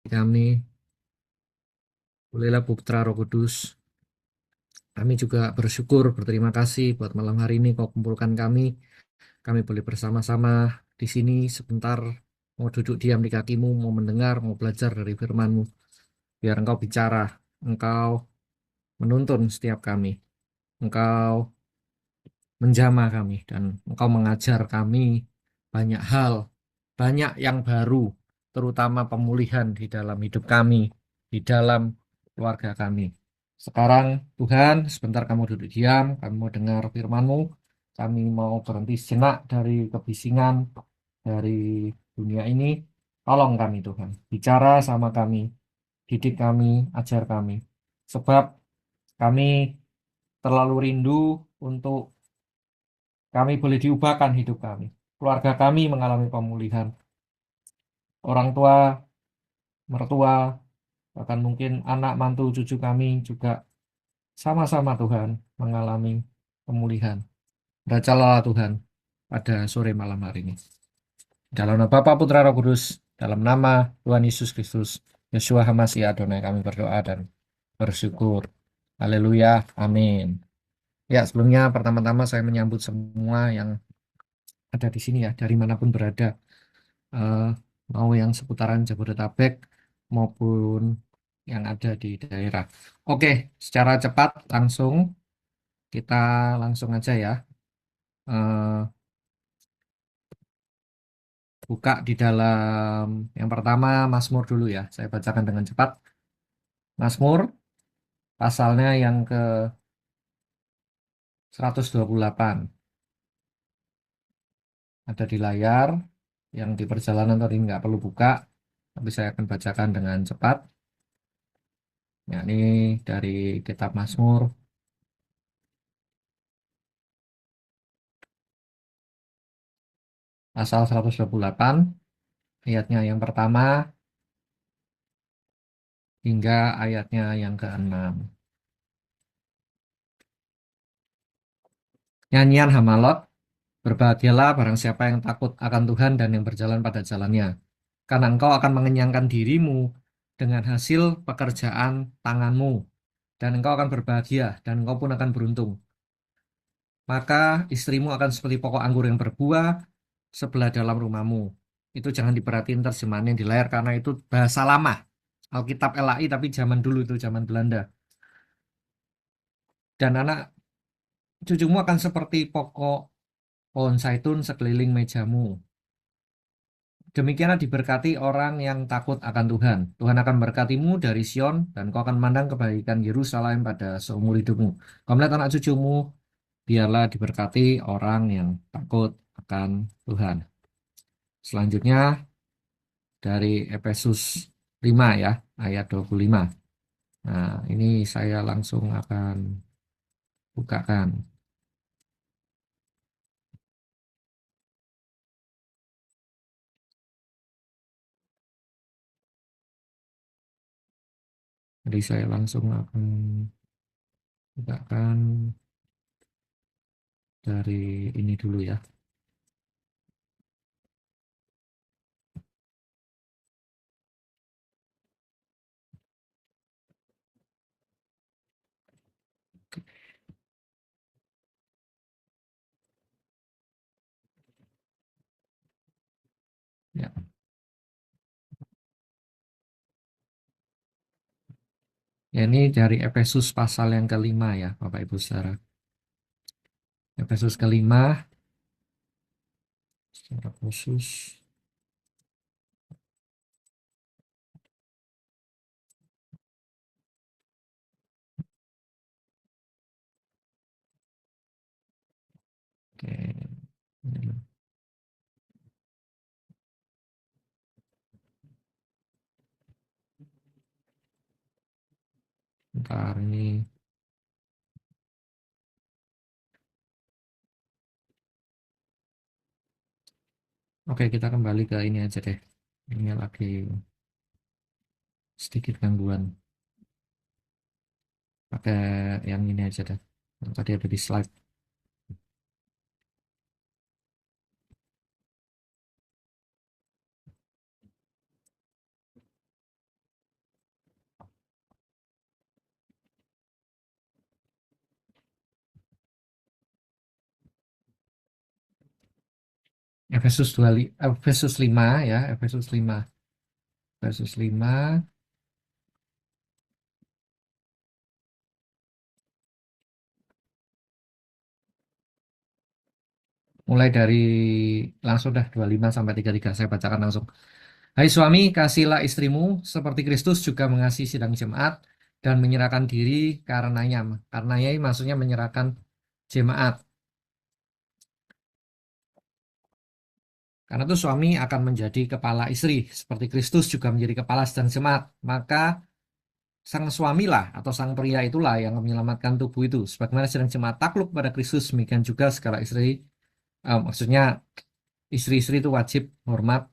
kami, bolehlah Putra Roh Kudus. Kami juga bersyukur, berterima kasih buat malam hari ini kau kumpulkan kami. Kami boleh bersama-sama di sini sebentar, mau duduk diam di kakimu, mau mendengar, mau belajar dari firman-Mu. Biar Engkau bicara, Engkau menuntun setiap kami, Engkau menjamah kami, dan Engkau mengajar kami banyak hal, banyak yang baru, terutama pemulihan di dalam hidup kami, di dalam keluarga kami. Sekarang, Tuhan, sebentar kamu duduk diam, kami mau dengar firman-Mu, kami mau berhenti sejenak dari kebisingan, dari dunia ini. Tolong kami, Tuhan, bicara sama kami, didik kami, ajar kami. Sebab kami terlalu rindu untuk kami boleh diubahkan hidup kami. Keluarga kami mengalami pemulihan. Orang tua, mertua, bahkan mungkin anak, mantu, cucu kami juga sama-sama Tuhan mengalami pemulihan. Bacalah Tuhan pada sore malam hari ini. Dalam nama Bapa, Putra, Roh Kudus, dalam nama Tuhan Yesus Kristus, Yeshua HaMashiach Adonai kami berdoa dan bersyukur. Haleluya, amin. Ya, sebelumnya pertama-tama saya menyambut semua yang ada di sini ya, dari manapun berada. eh, Mau yang seputaran Jabodetabek maupun yang ada di daerah. Oke, secara cepat langsung kita langsung aja ya. eh, Buka di dalam yang pertama Mazmur dulu ya. Saya bacakan dengan cepat. Mazmur pasalnya yang ke 128 ada di layar. Yang di perjalanan tadi nggak perlu buka, tapi saya akan bacakan dengan cepat. Ya, ini dari kitab Mazmur pasal 128 ayatnya yang pertama hingga ayatnya yang ke-6. Nyanyian Hamalot, berbahagialah barang siapa yang takut akan Tuhan dan yang berjalan pada jalannya. Karena engkau akan mengenyangkan dirimu dengan hasil pekerjaan tanganmu. Dan engkau akan berbahagia dan engkau pun akan beruntung. Maka istrimu akan seperti pokok anggur yang berbuah sebelah dalam rumahmu. Itu jangan diperhatiin terjemahannya di layar karena itu bahasa lama. Alkitab LAI tapi zaman dulu itu zaman Belanda. Dan anak cucumu akan seperti pokok pohon zaitun sekeliling mejamu. Demikianlah diberkati orang yang takut akan Tuhan. Tuhan akan memberkatimu dari Sion dan kau akan memandang kebaikan Yerusalem pada seumur hidupmu. Kau melihat anak cucumu, biarlah diberkati orang yang takut akan Tuhan. Selanjutnya dari Efesus 5 ya, ayat 25. Nah, ini saya langsung akan bukakan. Jadi saya langsung akan bukakan dari ini dulu ya. Ya, ya ini dari Efesus pasal yang kelima ya, Bapak Ibu Saudara. Efesus kelima secara khusus. Oke, ini bentar ini. Oke, kita kembali ke ini aja deh. Ini lagi sedikit gangguan. Pakai yang ini aja deh. Yang tadi ada di slide. Efesus 5 ya, Efesus 5. Efesus 5 mulai dari langsung dah 25 sampai 33 saya bacakan langsung. Hai suami, kasihilah istrimu seperti Kristus juga mengasihi sidang jemaat dan menyerahkan diri karenanya. Karenanya ini maksudnya menyerahkan jemaat. Karena itu suami akan menjadi kepala istri, seperti Kristus juga menjadi kepala sidang jemaat. Maka sang suami lah atau sang pria itulah yang menyelamatkan tubuh itu. Sebagaimana sidang jemaat takluk pada Kristus, demikian juga segala istri, maksudnya istri-istri itu wajib hormat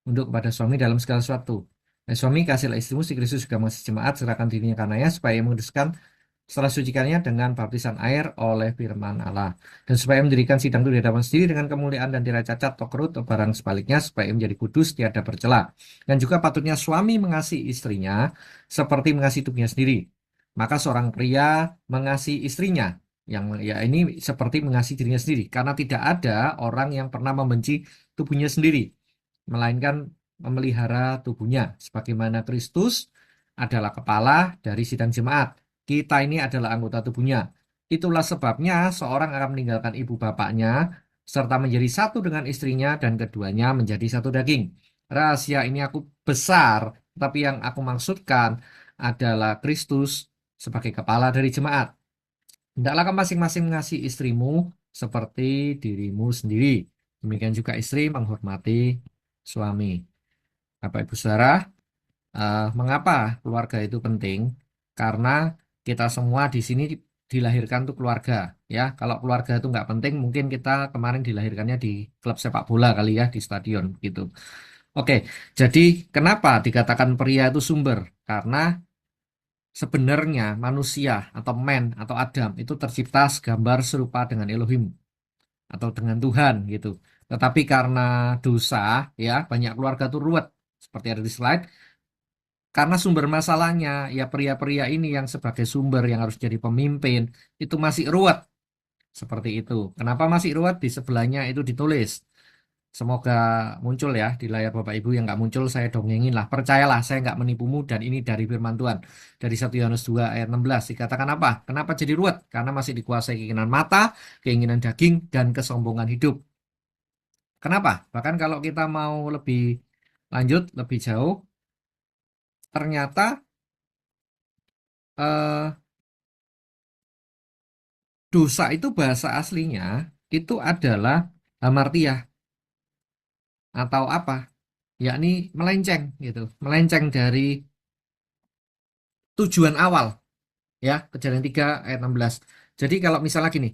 untuk kepada suami dalam segala sesuatu. Nah, suami kasihlah istrimu, si Kristus juga masih jemaat, serahkan dirinya karenanya supaya menguduskan setelah sucikannya dengan baptisan air oleh firman Allah. Dan supaya mendirikan sidang itu di hadapan sendiri dengan kemuliaan dan tidak cacat atau kerut atau barang sebaliknya, supaya menjadi kudus, tiada bercela. Dan juga patutnya suami mengasihi istrinya seperti mengasihi tubuhnya sendiri. Maka seorang pria mengasihi istrinya, yang ya ini seperti mengasihi dirinya sendiri. Karena tidak ada orang yang pernah membenci tubuhnya sendiri, melainkan memelihara tubuhnya. Sebagaimana Kristus adalah kepala dari sidang jemaat. Kita ini adalah anggota tubuhnya. Itulah sebabnya seorang akan meninggalkan ibu bapaknya serta menjadi satu dengan istrinya dan keduanya menjadi satu daging. Rahasia ini aku besar, tapi yang aku maksudkan adalah Kristus sebagai kepala dari jemaat. Hendaklah kamu masing-masing mengasihi istrimu seperti dirimu sendiri. Demikian juga istri menghormati suami. Bapak Ibu Saudara, mengapa keluarga itu penting? Karena kita semua di sini dilahirkan untuk keluarga, ya. Kalau keluarga itu nggak penting, mungkin kita kemarin dilahirkannya di klub sepak bola kali ya, di stadion gitu. Oke, jadi kenapa dikatakan pria itu sumber? Karena sebenarnya manusia atau man atau Adam itu tercipta segambar serupa dengan Elohim atau dengan Tuhan gitu. Tetapi karena dosa, ya banyak keluarga itu ruwet seperti ada di slide. Karena sumber masalahnya, ya pria-pria ini yang sebagai sumber yang harus jadi pemimpin, itu masih ruwet. Seperti itu. Kenapa masih ruwet? Di sebelahnya itu ditulis. Semoga muncul ya di layar Bapak Ibu. Yang nggak muncul saya dongengin lah. Percayalah, saya nggak menipumu dan ini dari firman Tuhan. Dari 1 Yohanes 2 ayat 16 dikatakan apa? Kenapa jadi ruwet? Karena masih dikuasai keinginan mata, keinginan daging, dan kesombongan hidup. Kenapa? Bahkan kalau kita mau lebih lanjut, lebih jauh, ternyata eh, dosa itu bahasa aslinya itu adalah hamartiah atau apa? Yakni melenceng gitu, melenceng dari tujuan awal ya, Kejadian 3 ayat 16. Jadi kalau misalnya gini,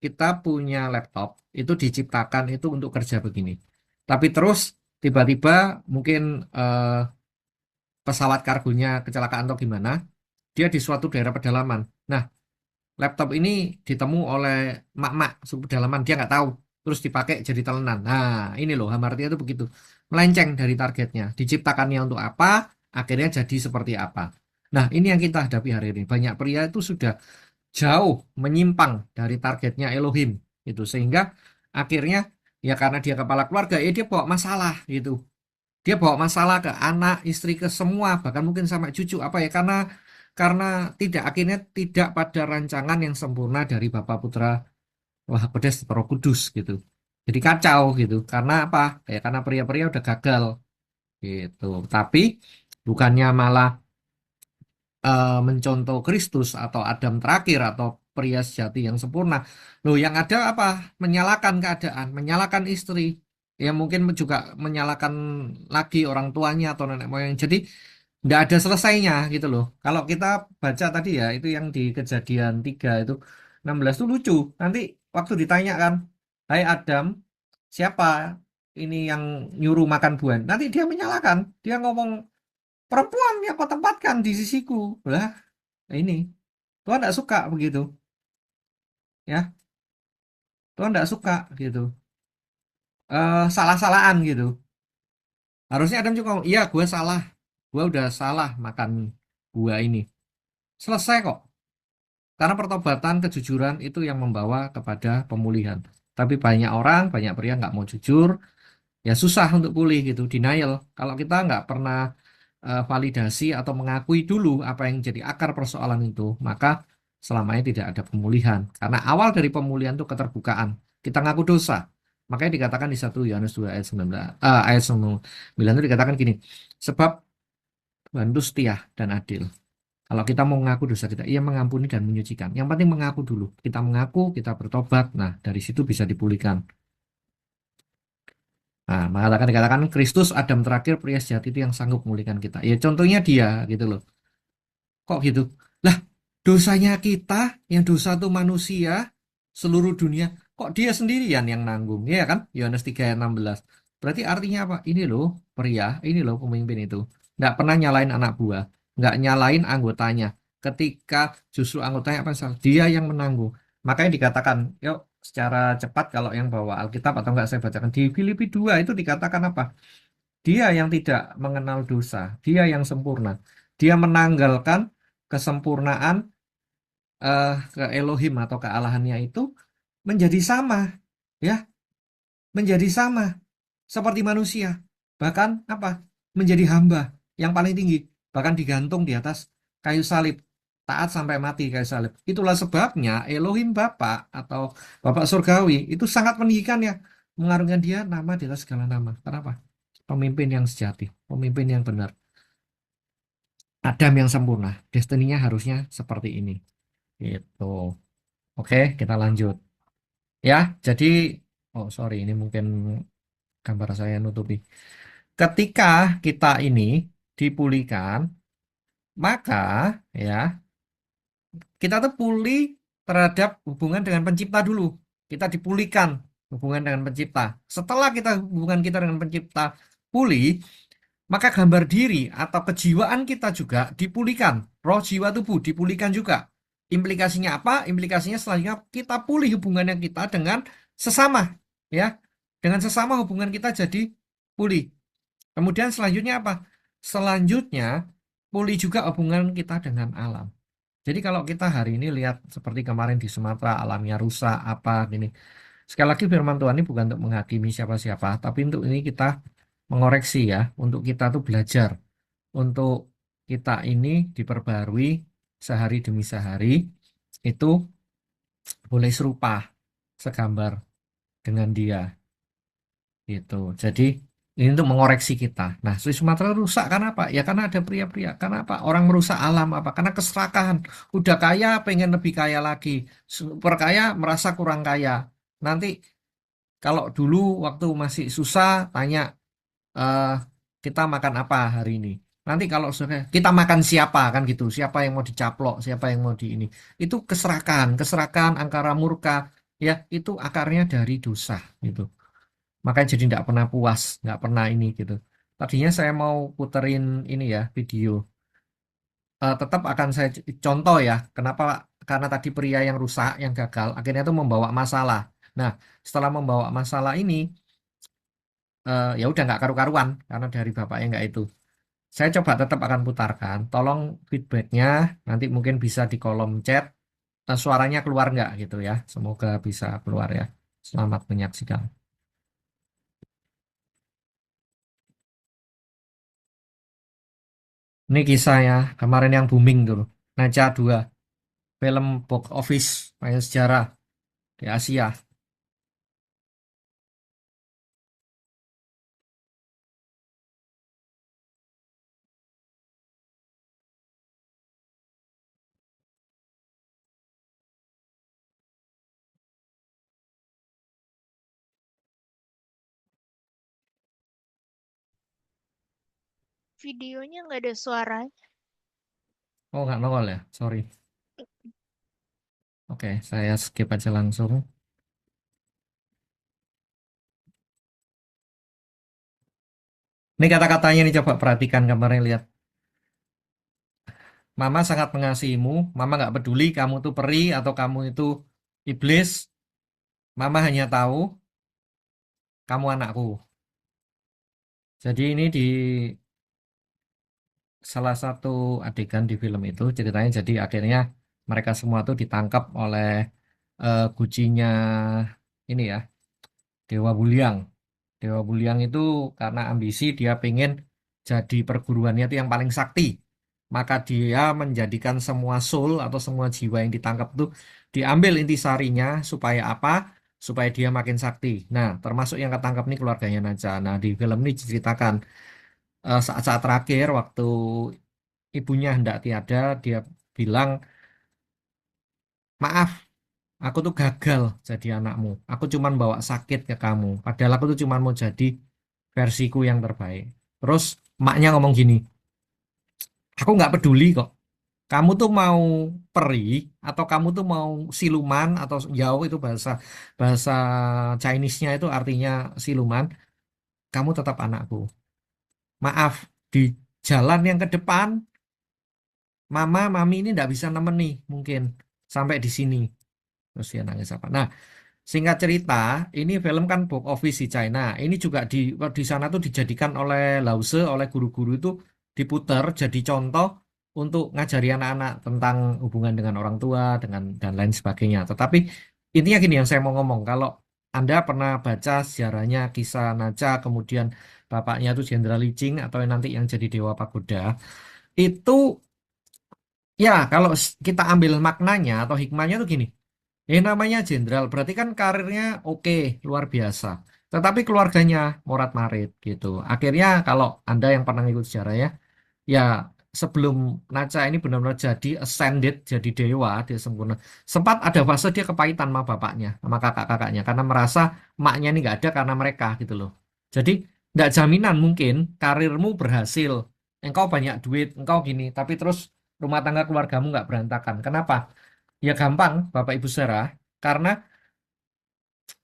kita punya laptop itu diciptakan itu untuk kerja begini. Tapi terus tiba-tiba mungkin pesawat kargonya kecelakaan atau gimana, dia di suatu daerah pedalaman. Nah, laptop ini ditemu oleh mak-mak suku pedalaman, dia nggak tahu, terus dipakai jadi telenan. Nah, ini loh hamartia itu begitu, melenceng dari targetnya. Diciptakannya untuk apa, akhirnya jadi seperti apa. Nah, ini yang kita hadapi hari ini. Banyak pria itu sudah jauh menyimpang dari targetnya Elohim, itu sehingga akhirnya ya karena dia kepala keluarga, ya dia bawa masalah gitu. Dia bawa masalah ke anak, istri, ke semua, bahkan mungkin sampai cucu. Apa ya? Karena tidak akhirnya tidak pada rancangan yang sempurna dari Bapa Putra Wah Kodes Roh Kudus gitu. Jadi kacau gitu. Karena apa? Kayak karena pria-pria udah gagal gitu. Tapi bukannya malah mencontoh Kristus atau Adam terakhir atau pria sejati yang sempurna. Loh, yang ada apa? Menyalahkan keadaan, menyalahkan istri. Ya mungkin juga menyalahkan lagi orang tuanya atau nenek moyang. Jadi nggak ada selesainya gitu loh. Kalau kita baca tadi ya, itu yang di Kejadian 3 itu 16 itu lucu. Nanti waktu ditanyakan, Hai Adam, siapa ini yang nyuruh makan buah? Nanti dia menyalahkan. Dia ngomong, perempuan yang kau tempatkan di sisiku. Lah, ini. Tuhan nggak suka begitu. Ya, Tuhan nggak suka gitu. Salah-salahan gitu. Harusnya Adam juga ngomong, iya gue salah. Gue udah salah makan buah ini. Selesai kok. Karena pertobatan, kejujuran itu yang membawa kepada pemulihan. Tapi banyak orang, banyak pria nggak mau jujur, ya susah untuk pulih gitu, denial. Kalau kita nggak pernah validasi atau mengakui dulu apa yang jadi akar persoalan itu, maka selamanya tidak ada pemulihan. Karena awal dari pemulihan itu keterbukaan. Kita ngaku dosa. Makanya dikatakan di 1 Yohanes 2 ayat 19, ayat 9 itu dikatakan gini, sebab Tuhan itu setia dan adil. Kalau kita mau mengaku dosa kita, ia mengampuni dan menyucikan. Yang penting mengaku dulu. Kita mengaku, kita bertobat. Nah, dari situ bisa dipulihkan. Nah, maka dikatakan Kristus Adam terakhir pria sejati itu yang sanggup memulihkan kita. Ya contohnya dia gitu loh. Kok gitu? Lah, dosanya kita, yang dosa itu manusia, seluruh dunia, kok dia sendirian yang nanggung? Ya kan? Yohanes 3 ayat 16. Berarti artinya apa? Ini loh pria, ini loh pemimpin itu. Nggak pernah nyalain anak buah, nggak nyalain anggotanya. Ketika justru anggotanya apa salah, dia yang menanggung. Makanya dikatakan, yuk secara cepat kalau yang bawa Alkitab atau enggak saya bacakan di Filipi 2 itu dikatakan apa? Dia yang tidak mengenal dosa, dia yang sempurna. Dia menanggalkan kesempurnaan ke Elohim atau kealahannya itu menjadi sama, ya, menjadi sama seperti manusia. Bahkan apa? Menjadi hamba yang paling tinggi, bahkan digantung di atas kayu salib, taat sampai mati kayu salib. Itulah sebabnya Elohim Bapa atau Bapak Surgawi itu sangat meninggikan ya, mengaruniakan dia nama di atas segala nama. Kenapa? Pemimpin yang sejati, pemimpin yang benar. Adam yang sempurna, destininya harusnya seperti ini. Gitu. Oke, kita lanjut. Ya, jadi, oh sorry, ini mungkin gambar saya nutupi. Ketika kita ini dipulihkan, maka ya kita tuh pulih terhadap hubungan dengan pencipta dulu. Kita dipulihkan hubungan dengan pencipta. Setelah hubungan kita dengan pencipta pulih, maka gambar diri atau kejiwaan kita juga dipulihkan. Roh, jiwa, tubuh dipulihkan juga. Implikasinya apa? Implikasinya selanjutnya kita pulih hubungannya kita dengan sesama. Ya, dengan sesama hubungan kita jadi pulih. Kemudian selanjutnya apa? Selanjutnya pulih juga hubungan kita dengan alam. Jadi kalau kita hari ini lihat seperti kemarin di Sumatera alamnya rusak apa gini. Sekali lagi firman Tuhan ini bukan untuk menghakimi siapa-siapa, tapi untuk ini kita mengoreksi ya, untuk kita tuh belajar, untuk kita ini diperbarui sehari demi sehari, itu boleh serupa, segambar dengan dia, gitu. Jadi ini untuk mengoreksi kita. Nah, di Sumatera rusak karena apa? Ya karena ada pria-pria. Karena apa? Orang merusak alam apa? Karena keserakahan. Udah kaya, pengen lebih kaya lagi. Super kaya, merasa kurang kaya. Nanti kalau dulu waktu masih susah, tanya eh, kita makan apa hari ini. Nanti kalau sudah kita makan siapa kan gitu, siapa yang mau dicaplok, siapa yang mau di ini. Itu keserakan, angkara murka, ya itu akarnya dari dosa gitu. Makanya jadi nggak pernah puas, nggak pernah ini gitu. Tadinya saya mau puterin ini ya video. Tetap akan saya contoh ya, kenapa? Karena tadi pria yang rusak, yang gagal, akhirnya itu membawa masalah. Nah, setelah membawa masalah ini, ya udah nggak karu-karuan karena dari bapaknya nggak itu. Saya coba tetap akan putarkan. Tolong feedbacknya nanti mungkin bisa di kolom chat. Suaranya keluar nggak gitu ya. Semoga bisa keluar ya. Selamat menyaksikan. Ini kisahnya kemarin yang booming dulu. Naca 2, film box office, main sejarah di Asia. Videonya nggak ada suaranya. Oh nggak nongol ya, sorry. Oke, saya skip aja langsung. Ini kata-katanya nih coba perhatikan kemarin lihat. Mama sangat mengasihimu. Mama nggak peduli kamu tuh peri atau kamu itu iblis. Mama hanya tahu kamu anakku. Jadi ini di salah satu adegan di film itu ceritanya jadi akhirnya mereka semua tuh ditangkap oleh gucinya ini ya, Dewa Buliang. Dewa Buliang itu karena ambisi dia pengen jadi perguruannya itu yang paling sakti. Maka dia menjadikan semua soul atau semua jiwa yang ditangkap itu diambil intisarinya supaya apa? Supaya dia makin sakti. Nah, termasuk yang ketangkap nih keluarganya Naja. Nah, di film ini diceritakan saat-saat terakhir waktu ibunya hendak tiada, dia bilang, maaf, aku tuh gagal jadi anakmu. Aku cuman bawa sakit ke kamu. Padahal aku tuh cuman mau jadi versiku yang terbaik. Terus maknya ngomong gini, aku nggak peduli kok. Kamu tuh mau peri atau kamu tuh mau siluman atau jauh itu bahasa bahasa Chinese-nya itu artinya siluman. Kamu tetap anakku. Maaf, di jalan yang ke depan, mama, mami ini nggak bisa nemeni mungkin sampai di sini. Terus dia nangis apa? Nah, singkat cerita, ini film kan box office di China. Ini juga di sana tuh dijadikan oleh Lause, oleh guru-guru itu diputar jadi contoh untuk ngajari anak-anak tentang hubungan dengan orang tua, dengan dan lain sebagainya. Tetapi intinya gini yang saya mau ngomong, kalau Anda pernah baca sejarahnya kisah Naja, kemudian bapaknya itu Jenderal Li Jing atau yang nanti yang jadi Dewa Pagoda, itu ya kalau kita ambil maknanya atau hikmahnya tuh gini. Namanya jenderal, berarti kan karirnya oke, luar biasa. Tetapi keluarganya morat-marit gitu. Akhirnya kalau Anda yang pernah ikut sejarah ya, ya sebelum Naca ini benar-benar jadi ascended, jadi dewa, dia sempurna. Sempat ada fase dia kepahitan sama bapaknya, sama kakak-kakaknya, karena merasa maknya ini nggak ada karena mereka gitu loh. Jadi nggak jaminan mungkin karirmu berhasil, engkau banyak duit, engkau gini, tapi terus rumah tangga keluargamu nggak berantakan. Kenapa? Ya gampang, Bapak Ibu saudara, karena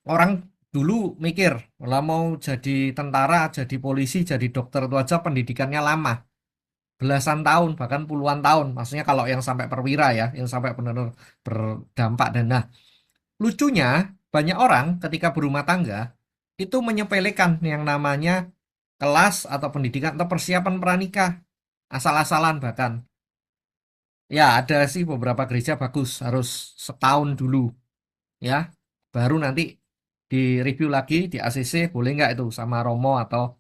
orang dulu mikir, lah mau jadi tentara, jadi polisi, jadi dokter itu aja pendidikannya lama, belasan tahun, bahkan puluhan tahun. Maksudnya kalau yang sampai perwira ya, yang sampai benar-benar berdampak. Dan nah, lucunya banyak orang ketika berumah tangga itu menyepelekan yang namanya kelas atau pendidikan atau persiapan pranikah, asal-asalan bahkan. Ya ada sih beberapa gereja bagus, harus setahun dulu ya baru nanti di review lagi di ACC boleh nggak itu sama Romo atau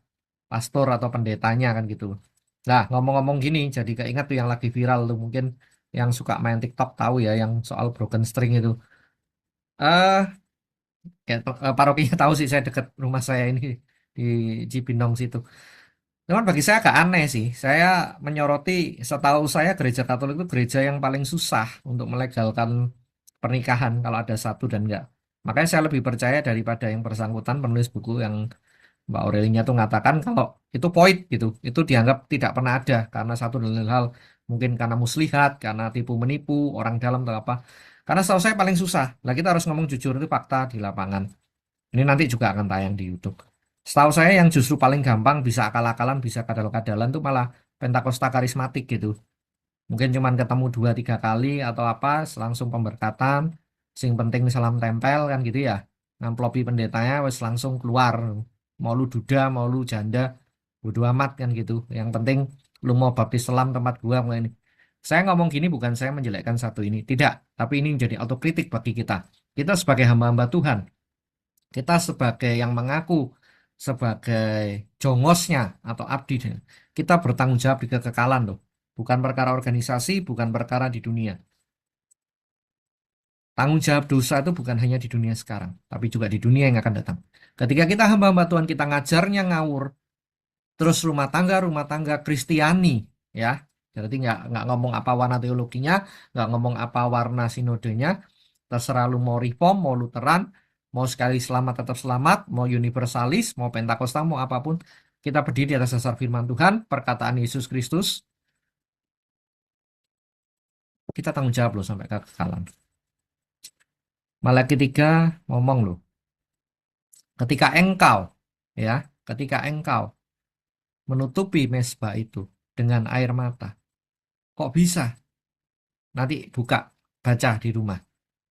pastor atau pendetanya kan gitu. Nah ngomong-ngomong gini jadi keinget tuh yang lagi viral tuh mungkin yang suka main TikTok tahu ya yang soal broken string itu. Kayak parokinya tahu sih saya deket rumah saya ini di Cibinong situ. Cuman bagi saya agak aneh sih. Saya menyoroti, setahu saya gereja Katolik itu gereja yang paling susah untuk melegalkan pernikahan kalau ada satu dan enggak. Makanya saya lebih percaya daripada yang bersangkutan penulis buku yang Mbak Aurelinya tuh mengatakan kalau itu void gitu. Itu dianggap tidak pernah ada karena satu dan lain hal. Mungkin karena muslihat, karena tipu menipu, orang dalam atau apa. Karena setahu saya paling susah. Lah kita harus ngomong jujur itu fakta di lapangan. Ini nanti juga akan tayang di YouTube. Setahu saya yang justru paling gampang bisa akal-akalan, bisa kadal-kadalan tuh malah Pentakosta karismatik gitu. Mungkin cuman ketemu 2-3 kali atau apa, langsung pemberkatan. Sing penting salam tempel kan gitu ya. Ngamplopi pendetanya wes langsung keluar. Mau lu duda, mau lu janda, bodo amat kan gitu. Yang penting lu mau baptis selam tempat gua mulai ini. Saya ngomong gini bukan saya menjelekkan satu ini, tidak. Tapi ini menjadi autokritik bagi kita. Kita sebagai hamba-hamba Tuhan, kita sebagai yang mengaku sebagai jongosnya atau abdi, kita bertanggung jawab di kekekalan loh. Bukan perkara organisasi, bukan perkara di dunia. Tanggung jawab dosa itu bukan hanya di dunia sekarang, tapi juga di dunia yang akan datang. Ketika kita hamba-hamba Tuhan, kita ngajarnya ngawur, terus rumah tangga Kristiani, ya. Jadi nggak ngomong apa warna teologinya, nggak ngomong apa warna sinodenya, terserah lu mau reform, mau Lutheran, mau sekali selamat tetap selamat, mau universalis, mau Pentakosta, mau apapun, kita berdiri di atas dasar firman Tuhan, perkataan Yesus Kristus, kita tanggung jawab loh sampai kekekalan. Malaikat 3 ngomong loh, ketika engkau, ya, ketika engkau menutupi mezbah itu dengan air mata, kok bisa? Nanti buka, baca di rumah.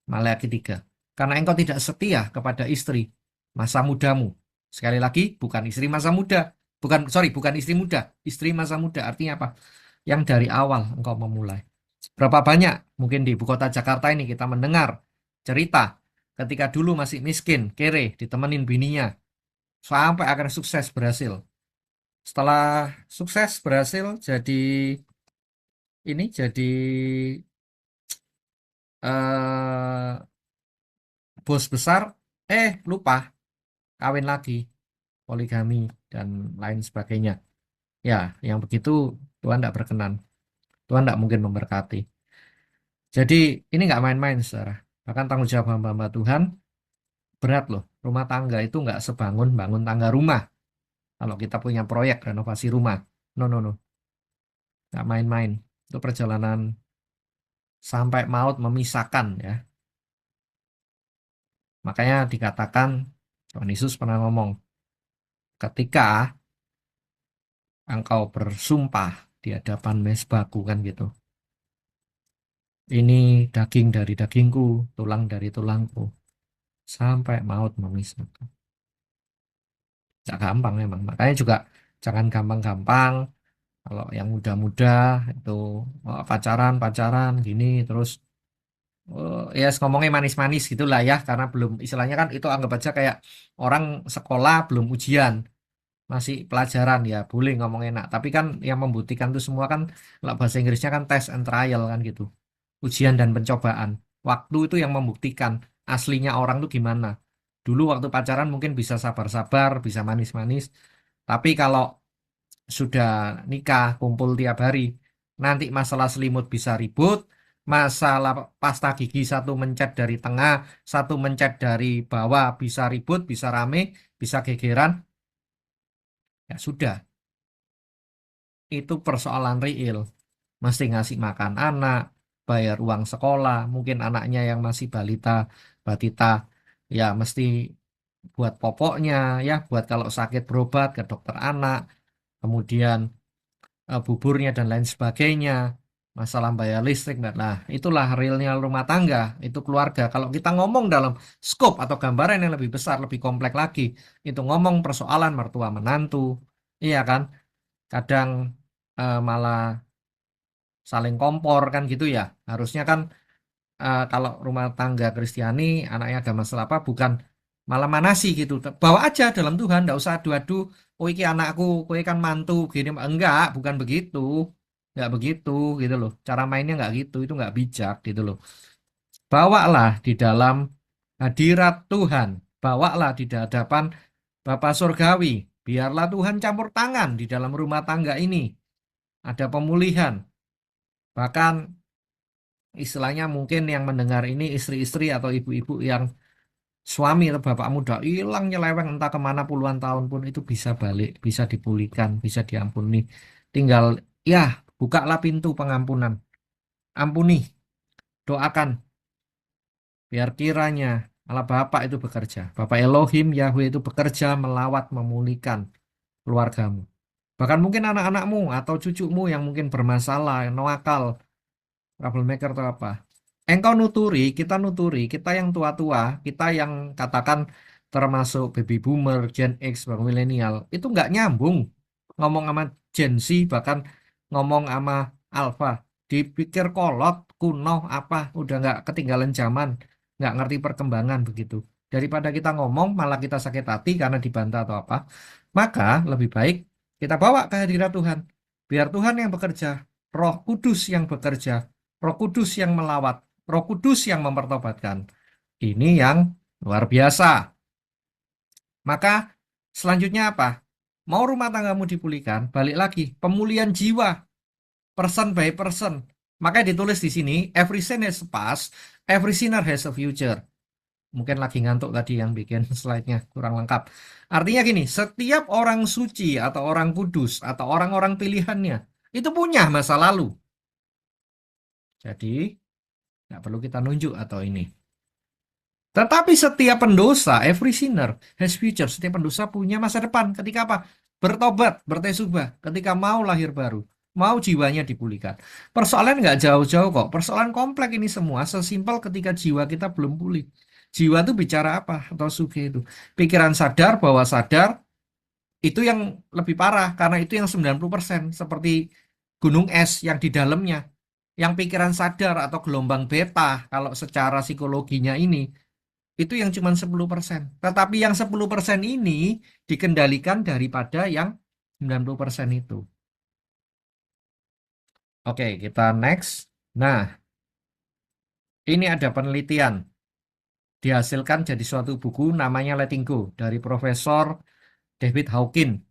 Maleakhi 3. Karena engkau tidak setia kepada istri masa mudamu. Sekali lagi, bukan istri masa muda. Bukan istri muda. Istri masa muda artinya apa? Yang dari awal engkau memulai. Berapa banyak mungkin di ibu kota Jakarta ini kita mendengar cerita ketika dulu masih miskin, kere, ditemenin bininya. sampai akhirnya sukses berhasil. Setelah sukses berhasil jadi eh, bos besar, lupa kawin lagi, poligami dan lain sebagainya. Ya, yang begitu Tuhan tidak berkenan. Tuhan tidak mungkin memberkati. Jadi ini nggak main-main, saudara. Bahkan tanggung jawab hamba-hamba Tuhan berat loh. Rumah tangga itu nggak sebangun bangun tangga rumah. Kalau kita punya proyek renovasi rumah, no no no, nggak main-main. Itu perjalanan sampai maut memisahkan ya. Makanya dikatakan Tuhan Yesus pernah ngomong, ketika engkau bersumpah di hadapan mezbahku kan gitu. Ini daging dari dagingku, tulang dari tulangku, sampai maut memisahkan. Nggak gampang memang. Makanya juga jangan gampang-gampang. Kalau yang muda-muda itu pacaran gini terus ya ngomongnya manis-manis gitulah ya, karena belum istilahnya kan itu anggap aja kayak orang sekolah belum ujian, masih pelajaran ya boleh ngomong enak. Tapi kan yang membuktikan itu semua kan kalau bahasa Inggrisnya kan test and trial kan gitu. Ujian dan pencobaan. Waktu itu yang membuktikan aslinya orang tuh gimana. Dulu waktu pacaran mungkin bisa sabar-sabar, bisa manis-manis. Tapi kalau sudah nikah, kumpul tiap hari, nanti masalah selimut bisa ribut, masalah pasta gigi satu mencet dari tengah, satu mencet dari bawah bisa ribut, bisa rame, bisa gegeran. Ya sudah, itu persoalan real. Mesti ngasih makan anak, bayar uang sekolah, mungkin anaknya yang masih balita, batita, ya mesti buat popoknya, ya buat kalau sakit berobat ke dokter anak, kemudian buburnya dan lain sebagainya, masalah bayar listrik. Nah, itulah realnya rumah tangga, itu keluarga. Kalau kita ngomong dalam scope atau gambaran yang lebih besar, lebih kompleks lagi, itu ngomong persoalan mertua menantu, iya kan? Kadang malah saling kompor kan gitu ya. Harusnya kan kalau rumah tangga Kristiani, anaknya agama apa, bukan malah manasi gitu. Bawa aja dalam Tuhan, nggak usah adu-adu. Oh iki anakku, kowe kan mantu gini. Enggak, bukan begitu. Nggak begitu gitu loh. Cara mainnya nggak gitu, itu nggak bijak gitu loh. Bawalah di dalam hadirat Tuhan. Bawalah di hadapan Bapa Surgawi. Biarlah Tuhan campur tangan di dalam rumah tangga ini. Ada pemulihan. Bahkan istilahnya mungkin yang mendengar ini istri-istri atau ibu-ibu yang suami atau bapak muda hilang nyeleweng entah kemana puluhan tahun pun itu bisa balik, bisa dipulihkan, bisa diampuni. Tinggal ya bukalah pintu pengampunan. Ampuni, doakan, biar kiranya Allah Bapa itu bekerja. Bapak Elohim Yahweh itu bekerja melawat, memulihkan keluargamu. Bahkan mungkin anak-anakmu atau cucumu yang mungkin bermasalah, yang nakal, troublemaker atau apa. Engkau nuturi, kita yang tua-tua, kita yang katakan termasuk baby boomer, Gen X, milenial, itu nggak nyambung. Ngomong sama Gen Z, bahkan ngomong sama Alpha, dipikir kolot, kuno, apa, udah nggak ketinggalan zaman, nggak ngerti perkembangan begitu. Daripada kita ngomong, malah kita sakit hati karena dibantah atau apa, maka lebih baik kita bawa ke hadirat Tuhan. Biar Tuhan yang bekerja, Roh Kudus yang bekerja, Roh Kudus yang melawat, Roh Kudus yang mempertobatkan. Ini yang luar biasa. Maka selanjutnya apa? Mau rumah tanggamu dipulihkan, balik lagi pemulihan jiwa, person by person. Makanya ditulis di sini, every sin has a past, every sinner has a future. Mungkin lagi ngantuk tadi yang bikin slide-nya kurang lengkap. Artinya gini, setiap orang suci atau orang kudus atau orang-orang pilihannya itu punya masa lalu. Jadi nggak perlu kita nunjuk atau ini. Tetapi setiap pendosa, every sinner has future. Setiap pendosa punya masa depan. Ketika apa? Bertobat, bertesubah. Ketika mau lahir baru. Mau jiwanya dipulihkan. Persoalan nggak jauh-jauh kok. Persoalan kompleks ini semua sesimpel ketika jiwa kita belum pulih. Jiwa itu bicara apa? Atau suge itu. Pikiran sadar, bawah sadar, itu yang lebih parah. Karena itu yang 90%. Seperti gunung es yang di dalamnya. Yang pikiran sadar atau gelombang beta, kalau secara psikologinya ini, Itu yang cuma 10%. Tetapi yang 10% ini dikendalikan daripada yang 90% itu. Oke, kita next. Nah, ini ada penelitian. Dihasilkan jadi suatu buku namanya Letting Go dari Profesor David Hawkins,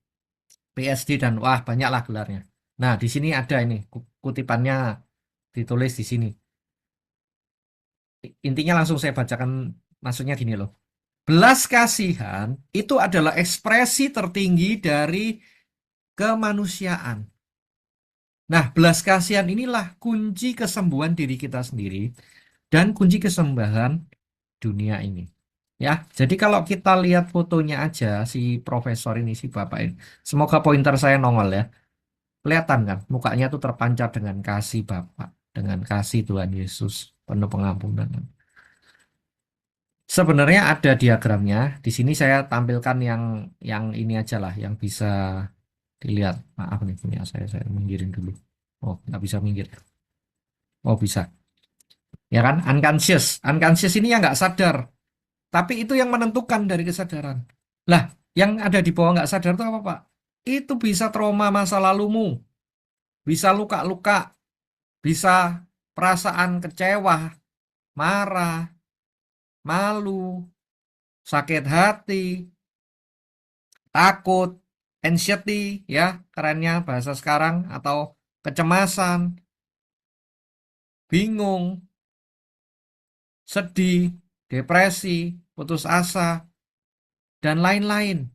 PhD dan wah banyaklah gelarnya. Nah, di sini ada ini kutipannya ditulis di sini. Intinya langsung saya bacakan maksudnya gini loh. Belas kasihan itu adalah ekspresi tertinggi dari kemanusiaan. Nah, belas kasihan inilah kunci kesembuhan diri kita sendiri dan kunci kesembuhan dunia ini. Ya, jadi kalau kita lihat fotonya aja si profesor ini, si bapak ini, semoga pointer saya nongol ya. Kelihatan kan, mukanya tuh terpancar dengan kasih Bapak, dengan kasih Tuhan Yesus, penuh pengampunan. Sebenarnya ada diagramnya. Di sini saya tampilkan yang ini aja lah, yang bisa dilihat. Maaf nih punya saya minggirin dulu. Oh, nggak bisa minggir. Oh, bisa. Ya kan, unconscious. Unconscious ini yang nggak sadar. Tapi itu yang menentukan dari kesadaran. Lah, yang ada di bawah nggak sadar itu apa, Pak? Itu bisa trauma masa lalumu, bisa luka-luka, bisa perasaan kecewa, marah, malu, sakit hati, takut, anxiety, ya, kerennya bahasa sekarang, atau kecemasan, bingung, sedih, depresi, putus asa, dan lain-lain.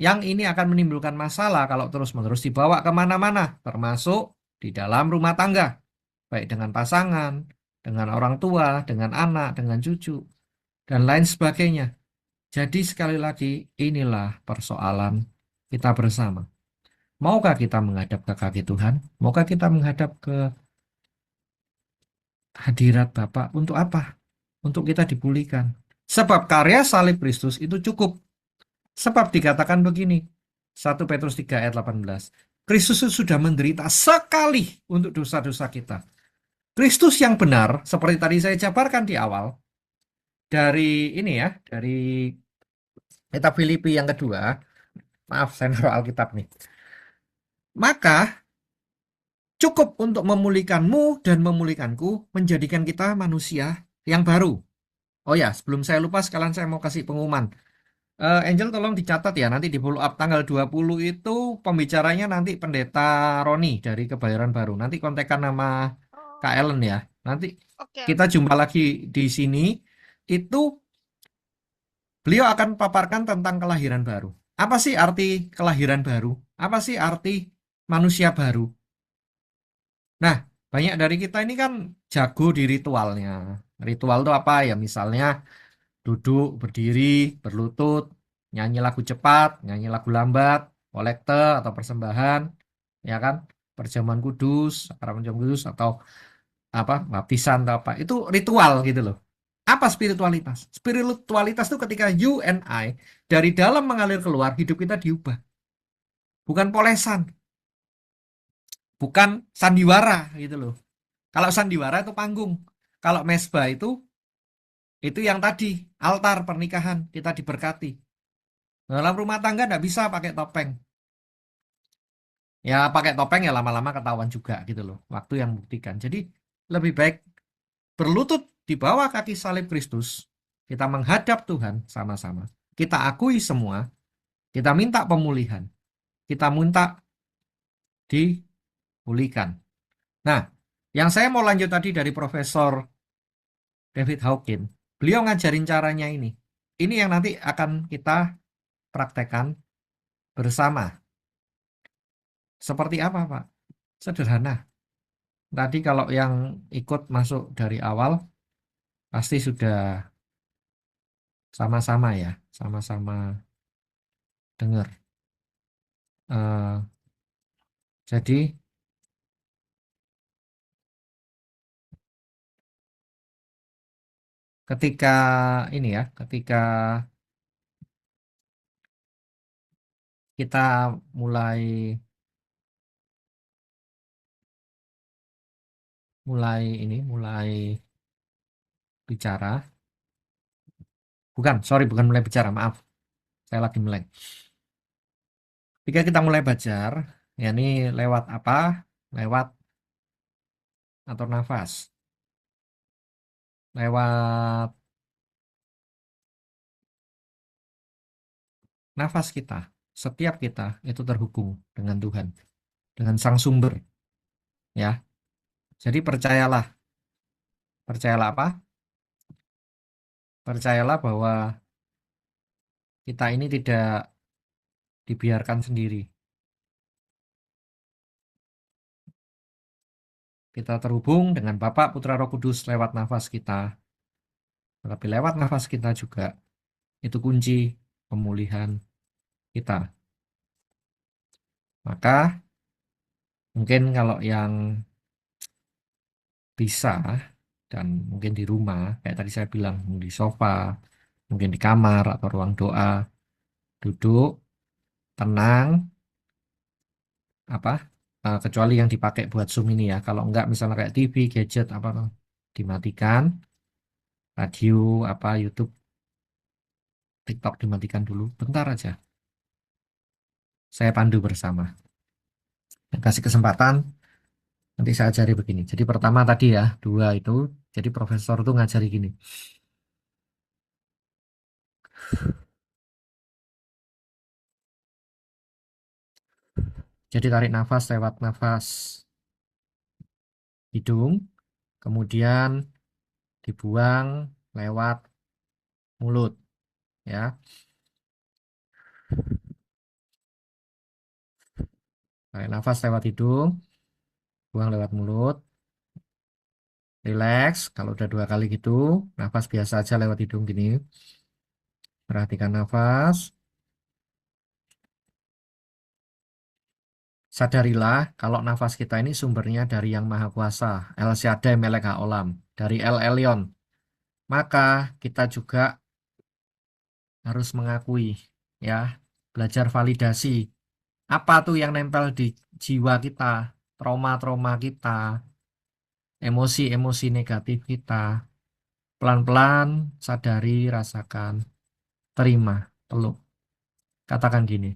Yang ini akan menimbulkan masalah kalau terus-menerus dibawa kemana-mana, termasuk di dalam rumah tangga, baik dengan pasangan, dengan orang tua, dengan anak, dengan cucu, dan lain sebagainya. Jadi sekali lagi inilah persoalan kita bersama. Maukah kita menghadap ke kaki Tuhan? Maukah kita menghadap ke hadirat Bapa? Untuk apa? Untuk kita dipulihkan. Sebab karya salib Kristus itu cukup. Sebab dikatakan begini. 1 Petrus 3 ayat 18. Kristus sudah menderita sekali untuk dosa-dosa kita. Kristus yang benar, seperti tadi saya jabarkan di awal, dari ini ya, dari kitab Filipi yang kedua, maaf saya naruh Alkitab nih. Maka cukup untuk memulihkanmu dan memulihkanku, menjadikan kita manusia yang baru. Oh ya, sebelum saya lupa, sekalian saya mau kasih pengumuman. Angel tolong dicatat ya, nanti di follow up tanggal 20 itu pembicaranya nanti Pendeta Roni dari Kebayoran Baru. Nanti kontekan nama Kak Oh, Ellen ya. Nanti oke, kita oke. jumpa lagi di sini. Itu beliau akan paparkan tentang kelahiran baru. Apa sih arti kelahiran baru? Apa sih arti manusia baru? Nah, banyak dari kita ini kan jago di ritualnya. Ritual itu apa ya? Misalnya duduk, berdiri, berlutut, nyanyi lagu cepat, nyanyi lagu lambat, kolekte atau persembahan, ya kan? Perjamuan kudus, sakramen perjamuan kudus atau apa? Baptisan atau apa. Itu ritual gitu loh. Apa spiritualitas? Spiritualitas itu ketika you and I dari dalam mengalir keluar, hidup kita diubah. Bukan polesan, bukan sandiwara gitu loh. Kalau sandiwara itu panggung. Kalau mesbah itu yang tadi, altar pernikahan, kita diberkati. Dalam rumah tangga nggak bisa pakai topeng. Ya pakai topeng ya lama-lama ketahuan juga gitu loh. Waktu yang buktikan. Jadi lebih baik berlutut di bawah kaki salib Kristus. Kita menghadap Tuhan sama-sama. Kita akui semua. Kita minta pemulihan. Kita minta dipulihkan. Nah, yang saya mau lanjut tadi dari Profesor David Hawkins. Beliau ngajarin caranya ini. Ini yang nanti akan kita praktekkan bersama. Seperti apa, Pak? Sederhana. Tadi kalau yang ikut masuk dari awal pasti sudah sama-sama ya, sama-sama dengar. Eh, jadi ketika ini ya, ketika kita mulai mulai bicara, Bukan, sorry, bukan mulai bicara, maaf. Saya lagi meleng. Ketika kita mulai belajar, ya ini lewat apa? Lewat atur nafas. Lewat nafas kita. Setiap kita itu terhubung dengan Tuhan, dengan Sang Sumber, ya. Jadi percayalah, percayalah apa? Percayalah bahwa kita ini tidak dibiarkan sendiri. Kita terhubung dengan Bapa, Putra, Roh Kudus lewat nafas kita. Tetapi lewat nafas kita juga itu kunci pemulihan kita. Maka mungkin kalau yang bisa dan mungkin di rumah, kayak tadi saya bilang, di sofa, mungkin di kamar atau ruang doa, duduk, tenang, apa, kecuali yang dipakai buat Zoom ini ya. Kalau enggak, misalnya kayak TV, gadget, apa, dimatikan, radio, apa, YouTube, TikTok dimatikan dulu, bentar aja. Saya pandu bersama. Kasih kesempatan, nanti saya ajari begini. Jadi pertama tadi ya, dua itu, jadi profesor tuh ngajari gini. Jadi tarik nafas lewat nafas hidung, kemudian dibuang lewat mulut, ya. Tarik nafas lewat hidung, buang lewat mulut. Relax, kalau udah dua kali gitu, nafas biasa aja lewat hidung gini. Perhatikan nafas. Sadarilah kalau nafas kita ini sumbernya dari Yang Maha Kuasa, El Shaddai Melek HaOlam, dari El Elyon. Maka kita juga harus mengakui, ya, belajar validasi. Apa tuh yang nempel di jiwa kita, trauma-trauma kita, emosi-emosi negatif kita. Pelan-pelan sadari, rasakan, terima, peluk. Katakan gini,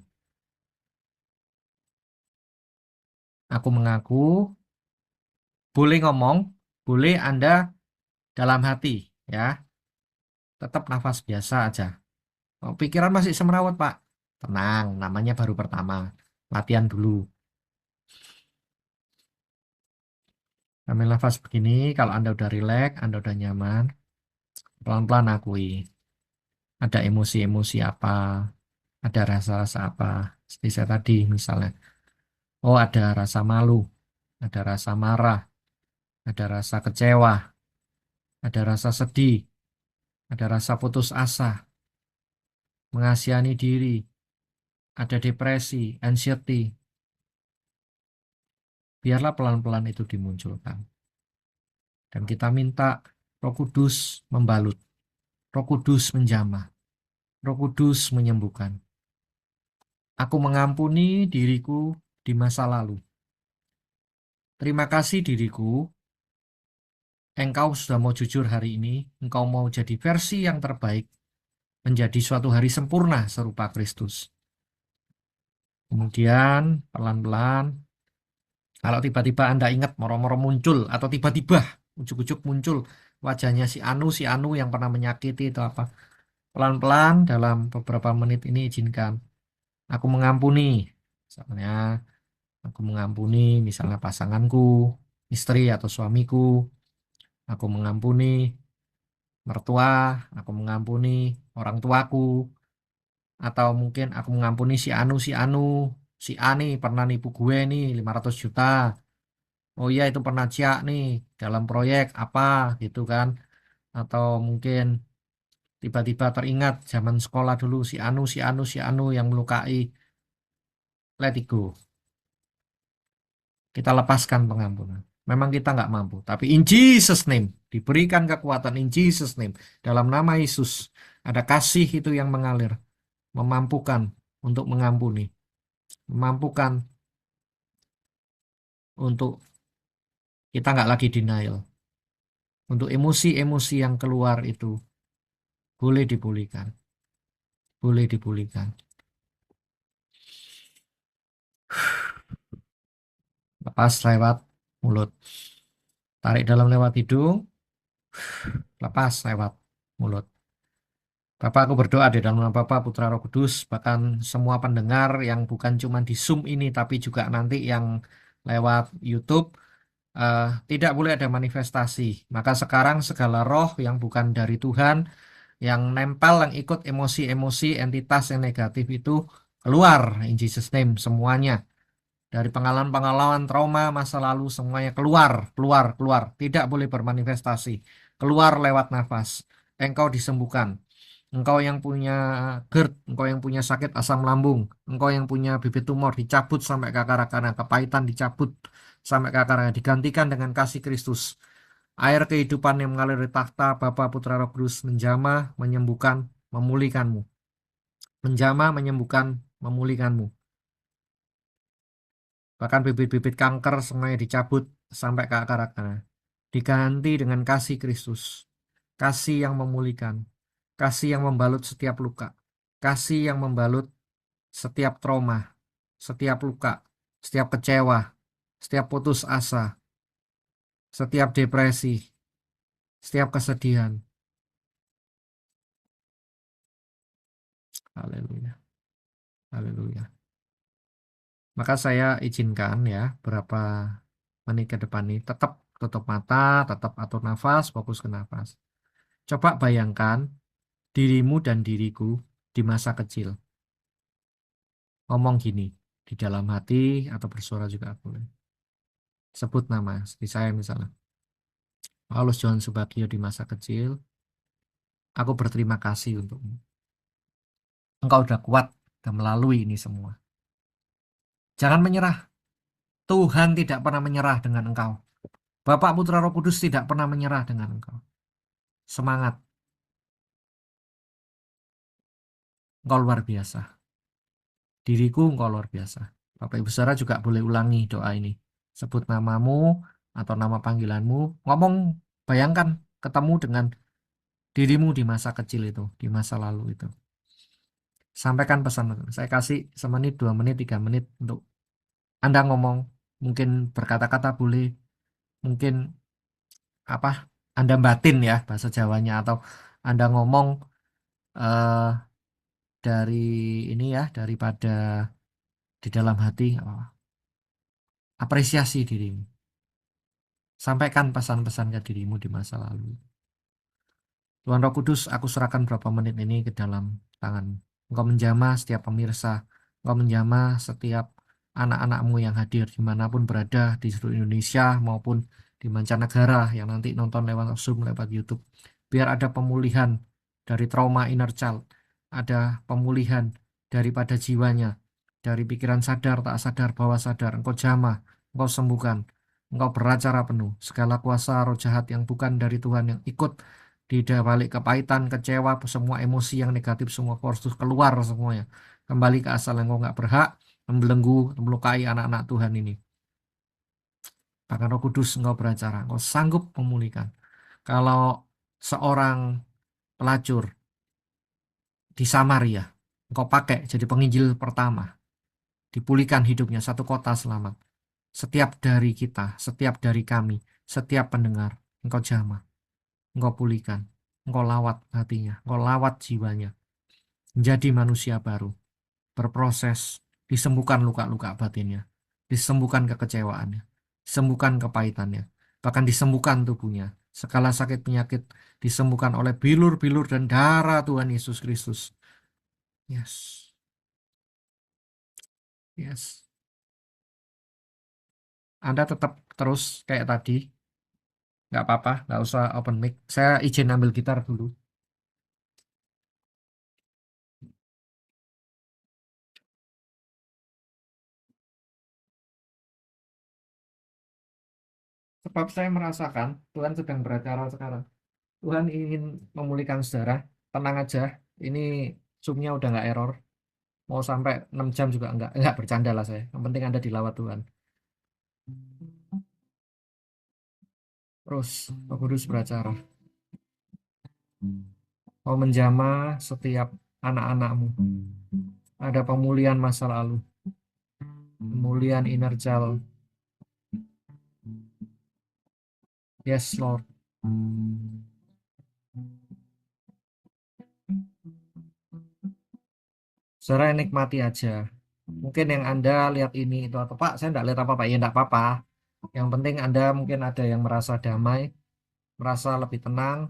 aku mengaku, boleh ngomong, boleh Anda dalam hati, ya. Tetap nafas biasa aja. Oh, pikiran masih semerawut, Pak. Tenang, namanya baru pertama. Latihan dulu. Ambil nafas begini, kalau Anda udah rileks, Anda udah nyaman, pelan-pelan akui. Ada emosi-emosi apa, ada rasa-rasa apa. Seperti saya tadi misalnya. Oh, ada rasa malu, ada rasa marah, ada rasa kecewa, ada rasa sedih, ada rasa putus asa, mengasihani diri, ada depresi, anxiety. Biarlah pelan-pelan itu dimunculkan. Dan kita minta Roh Kudus membalut, Roh Kudus menjamah, Roh Kudus menyembuhkan. Aku mengampuni diriku di masa lalu. Terima kasih diriku, engkau sudah mau jujur hari ini, engkau mau jadi versi yang terbaik, menjadi suatu hari sempurna serupa Kristus. Kemudian pelan-pelan, kalau tiba-tiba Anda ingat moro-moro muncul, atau tiba-tiba ujuk-ujuk muncul wajahnya si Anu yang pernah menyakiti itu apa. Pelan-pelan dalam beberapa menit ini izinkan, aku mengampuni. Misalnya, aku mengampuni misalnya pasanganku, istri atau suamiku. Aku mengampuni mertua, aku mengampuni orang tuaku, atau mungkin aku mengampuni si A nih pernah nipu gue nih 500 juta. Oh iya itu pernah ciak nih dalam proyek apa gitu kan. Atau mungkin tiba-tiba teringat zaman sekolah dulu si Anu yang melukai. Let it go. Kita lepaskan pengampunan. Memang kita nggak mampu. Tapi in Jesus name. Diberikan kekuatan in Jesus name. Dalam nama Yesus. Ada kasih itu yang mengalir. Memampukan untuk mengampuni. Memampukan untuk kita nggak lagi denial. Untuk emosi-emosi yang keluar itu boleh dipulihkan, boleh dipulihkan. Lepas lewat mulut, tarik dalam lewat hidung, lepas lewat mulut. Bapak, aku berdoa di dalam nama Bapa, Putra, Roh Kudus, bahkan semua pendengar yang bukan cuma di Zoom ini, tapi juga nanti yang lewat YouTube, tidak boleh ada manifestasi. Maka sekarang segala roh yang bukan dari Tuhan, yang nempel, yang ikut emosi-emosi, entitas yang negatif itu keluar, in Jesus name, semuanya. Dari pengalaman-pengalaman trauma masa lalu, semuanya keluar, keluar, keluar. Tidak boleh bermanifestasi. Keluar lewat nafas. Engkau disembuhkan. Engkau yang punya GERD, engkau yang punya sakit asam lambung, engkau yang punya bibit tumor dicabut sampai ke akar-akarnya, kepahitan dicabut sampai ke akarnya, digantikan dengan kasih Kristus. Air kehidupan yang mengalir dari takhta Bapa, Putra, Roh Kudus menjamah, menyembuhkan, memulihkanmu. Menjamah, menyembuhkan, memulihkanmu. Bahkan bibit-bibit kanker semuanya dicabut sampai ke akar-akarnya. Diganti dengan kasih Kristus. Kasih yang memulihkan. Kasih yang membalut setiap luka. Kasih yang membalut setiap trauma, setiap luka, setiap kecewa, setiap putus asa, setiap depresi, setiap kesedihan. Haleluya. Haleluya. Maka saya izinkan ya berapa menit ke depan ini tetap tutup mata, tetap atur nafas, fokus ke nafas. Coba bayangkan dirimu dan diriku di masa kecil. Ngomong gini di dalam hati atau bersuara juga boleh. Sebut nama di saya misalnya. Paulus Johan Subagio di masa kecil. Aku berterima kasih untukmu. Engkau udah kuat dan melalui ini semua. Jangan menyerah. Tuhan tidak pernah menyerah dengan engkau. Bapak, Putra, Roh Kudus tidak pernah menyerah dengan engkau. Semangat. Engkau luar biasa. Diriku engkau luar biasa. Bapak Ibu Saudara juga boleh ulangi doa ini. Sebut namamu atau nama panggilanmu. Ngomong, bayangkan ketemu dengan dirimu di masa kecil itu, di masa lalu itu. Sampaikan pesan. Saya kasih semenit, 2 menit, 3 menit untuk Anda ngomong. Mungkin berkata-kata boleh, mungkin apa Anda batin ya bahasa Jawanya, atau Anda ngomong eh, dari ini ya, daripada di dalam hati, apresiasi dirimu. Sampaikan pesan-pesan ke dirimu di masa lalu. Tuhan Roh Kudus, aku serahkan berapa menit ini ke dalam tangan. Engkau menjamah setiap pemirsa, Engkau menjamah setiap anak-anakmu yang hadir dimanapun berada di seluruh Indonesia maupun di mancanegara yang nanti nonton lewat Zoom, lewat YouTube. Biar ada pemulihan dari trauma inner child, ada pemulihan daripada jiwanya, dari pikiran sadar, tak sadar, bawah sadar. Engkau jamah, Engkau sembuhkan, Engkau beracara penuh. Segala kuasa roh jahat yang bukan dari Tuhan yang ikut di balik kepahitan, kecewa, semua emosi yang negatif, semua kursus keluar semuanya. Kembali ke asal yang kau nggak berhak, membelenggu, melukai anak-anak Tuhan ini. Bahkan Roh Kudus engkau beracara, engkau sanggup memulihkan. Kalau seorang pelacur di Samaria, engkau pakai jadi penginjil pertama, dipulihkan hidupnya, satu kota selamat. Setiap dari kita, setiap dari kami, setiap pendengar, engkau jamah, engkau pulihkan, engkau lawat hatinya, engkau lawat jiwanya, menjadi manusia baru, berproses, disembuhkan luka-luka batinnya, disembuhkan kekecewaannya, disembuhkan kepahitannya, bahkan disembuhkan tubuhnya. Segala sakit penyakit disembuhkan oleh bilur-bilur dan darah Tuhan Yesus Kristus. Yes, yes. Anda tetap terus kayak tadi, nggak apa-apa, nggak usah open mic. Saya izin ambil gitar dulu. Sebab saya merasakan Tuhan sedang beracara sekarang. Tuhan ingin memulihkan saudara. Tenang aja, ini Zoom-nya udah nggak error. Mau sampai 6 jam juga enggak bercanda lah saya. Yang penting Anda dilawat Tuhan. Terus Roh Kudus beracara. Kau menjamah setiap anak-anakmu. Ada pemulihan masa lalu, pemulihan inner child. Yes, Lord. Saudara nikmati aja. Mungkin yang Anda lihat ini itu atau Pak, saya enggak lihat apa-apa. Ya enggak apa-apa. Yang penting Anda mungkin ada yang merasa damai, merasa lebih tenang.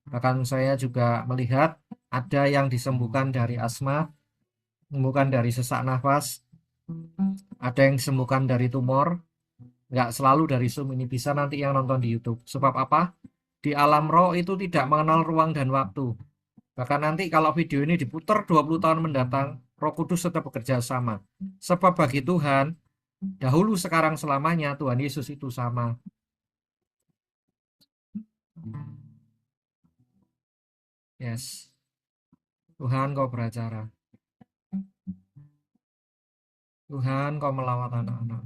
Bahkan saya juga melihat ada yang disembuhkan dari asma, disembuhkan dari sesak nafas, ada yang disembuhkan dari tumor. Nggak selalu dari Zoom, ini bisa nanti yang nonton di YouTube. Sebab apa? Di alam roh itu tidak mengenal ruang dan waktu. Bahkan nanti kalau video ini diputar 20 tahun mendatang, Roh Kudus tetap bekerja sama. Sebab bagi Tuhan, dahulu, sekarang, selamanya, Tuhan Yesus itu sama. Yes. Tuhan, kau beracara. Tuhan, kau melawat anak-anak.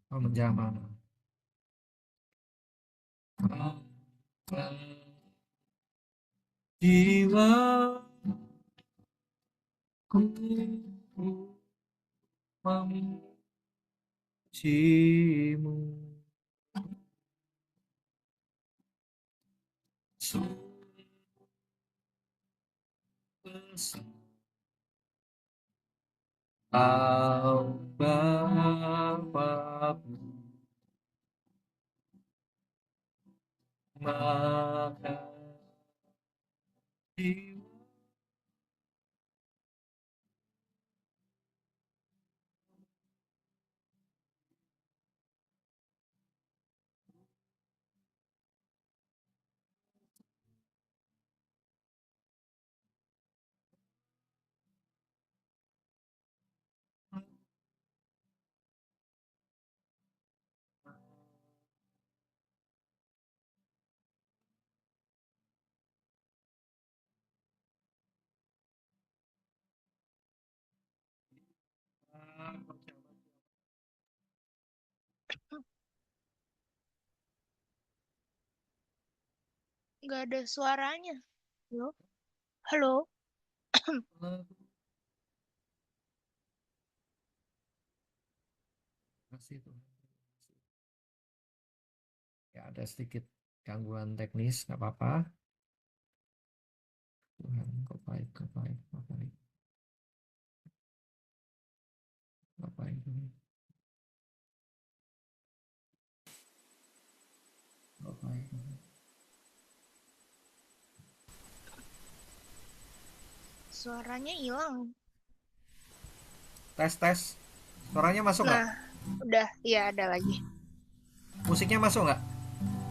Kau menjamah. Jiwaku memujimu. Bapa-Ku, maka jiwa Nggak ada suaranya. Halo? Halo? kasih Tuhan. Ya, ada sedikit gangguan teknis, nggak apa-apa. Tuhan, kau baik, kau baik, kau baik. Kau baik, Tuhan. Kau baik, Tuhan. Suaranya hilang. Tes, tes. Suaranya masuk nggak? Nah, udah. Iya, ada lagi. Musiknya masuk nggak?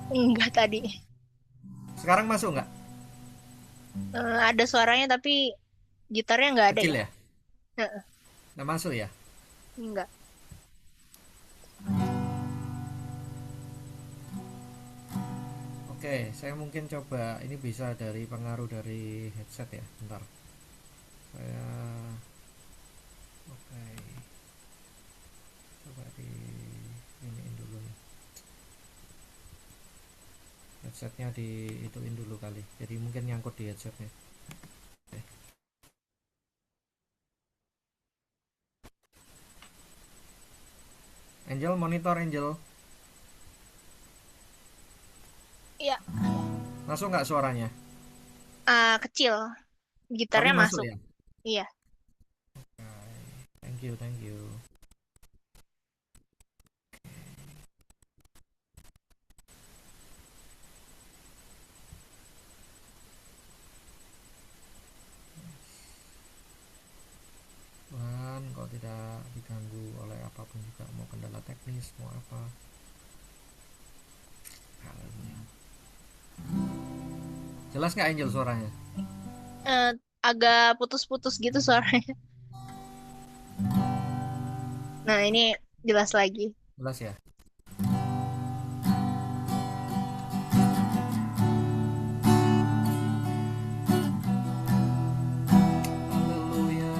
Enggak tadi. Sekarang masuk nggak? Ada suaranya tapi gitarnya nggak ada Kecil ya? ya? Heeh, Nggak masuk ya? enggak. Oke, saya mungkin coba, ini bisa dari pengaruh dari headset ya. Bentar. Saya oke. Coba di iniin dulu nih. Headsetnya di ituin dulu kali. Jadi mungkin nyangkut di headsetnya. Oke. Angel, monitor Angel. Iya, Masuk nggak suaranya? kecil. Tapi Gitarnya masuk masuk. ya? Iya. Thank you, thank you. Tuhan, kau tidak diganggu oleh apapun juga, mau kendala teknis, mau apa. Haleluya. Jelas nggak Angel suaranya? Eh, Agak putus-putus gitu suaranya. Nah, ini jelas lagi. Jelas ya? Haleluya.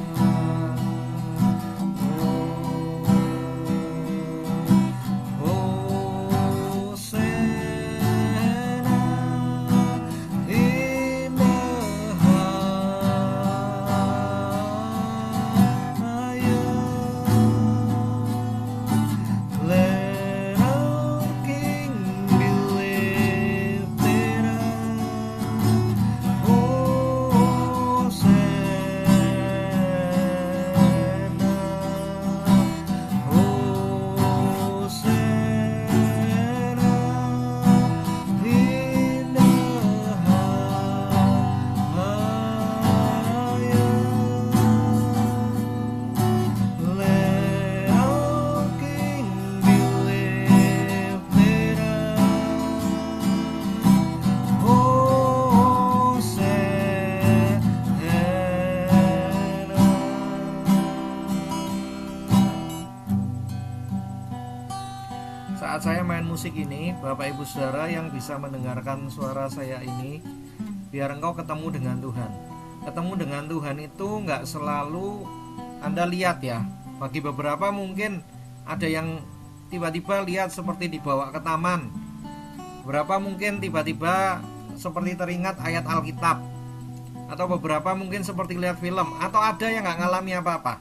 Hosana musik ini, Bapak Ibu Saudara yang bisa mendengarkan suara saya ini, biar engkau ketemu dengan Tuhan. Ketemu dengan Tuhan itu nggak selalu Anda lihat ya. Bagi beberapa mungkin ada yang tiba-tiba lihat seperti dibawa ke taman. Beberapa mungkin tiba-tiba seperti teringat ayat Alkitab. Atau beberapa mungkin seperti lihat film. Atau ada yang nggak ngalami apa-apa,